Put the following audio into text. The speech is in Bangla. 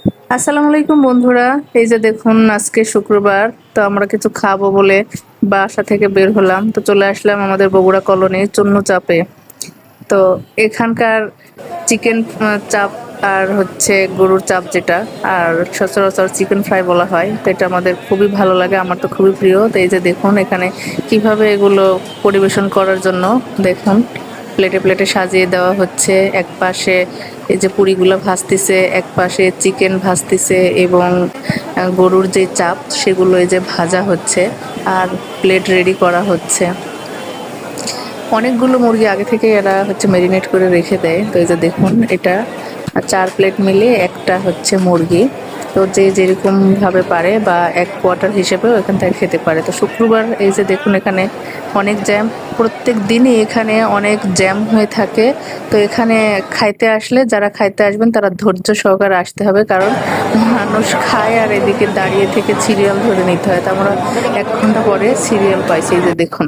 আসসালামু আলাইকুম বন্ধুরা। এই যে দেখুন, আজকে শুক্রবার, তো আমরা কিছু খাবো বলে বাসা থেকে বের হলাম। তো চলে আসলাম আমাদের বগুড়া কলোনি চুন্নু চাপে। তো এখানকার চিকেন চাপ আর হচ্ছে গরুর চাপ, যেটা আর সচরাচর চিকেন ফ্রাই বলা হয়, তো এটা আমাদের খুবই ভালো লাগে, আমার তো খুবই প্রিয়। তো এই যে দেখুন এখানে কিভাবে এগুলো পরিবেশন করার জন্য দেখুন প্লেটে প্লেটে সাজিয়ে দেওয়া হচ্ছে। এক পাশে এই যে পুরিগুলো ভাজতেছে, এক পাশে চিকেন ভাজতেছে এবং গরুর যে চাপ সেগুলো এই যে ভাজা হচ্ছে আর প্লেট রেডি করা হচ্ছে। অনেকগুলো মুরগি আগে থেকে এরা হচ্ছে ম্যারিনেট করে রেখে দেয়। তো এই যে দেখুন, এটা 4 প্লেট মিলে একটা হচ্ছে মুরগি। তো যে যেরকম ভাবে পারে বা এক কোয়ার্টার হিসেবেও এখান থেকে খেতে পারে। তো শুক্রবার এই যে দেখুন এখানে অনেক জ্যাম, প্রত্যেক দিনই এখানে অনেক জ্যাম হয়ে থাকে। তো এখানে খাইতে আসলে, যারা খাইতে আসবেন তারা ধৈর্য সহকারে আসতে হবে, কারণ মানুষ খায় আর এদিকে দাঁড়িয়ে থেকে সিরিয়াল ধরে নিতে হয়। তো আমরা 1 ঘন্টা পরে সিরিয়াল পাইছি, এই যে দেখুন।